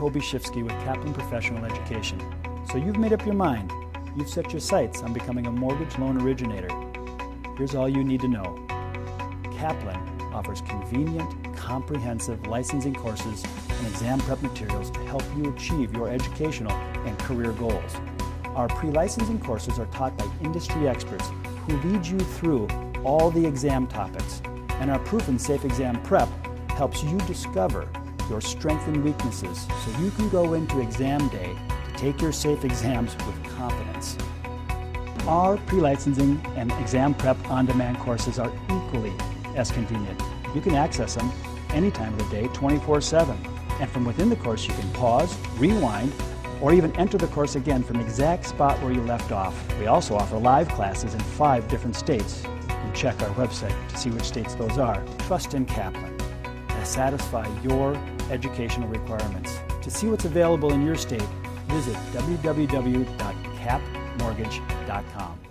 Kobe Shifsky with Kaplan Professional Education. So you've made up your mind. You've set your sights on becoming a mortgage loan originator. Here's all you need to know. Kaplan offers convenient, comprehensive licensing courses and exam prep materials to help you achieve your educational and career goals. Our pre-licensing courses are taught by industry experts who lead you through all the exam topics, and our Proof and Safe Exam Prep helps you discover your strengths and weaknesses so you can go into exam day to take your safe exams with confidence. Our pre-licensing and exam prep on-demand courses are equally as convenient. You can access them any time of the day, 24/7. And from within the course, you can pause, rewind, or even enter the course again from the exact spot where you left off. We also offer live classes in 5 different states. You can check our website to see which states those are. Trust in Kaplan to satisfy your educational requirements. To see what's available in your state, visit www.kapmortgage.com.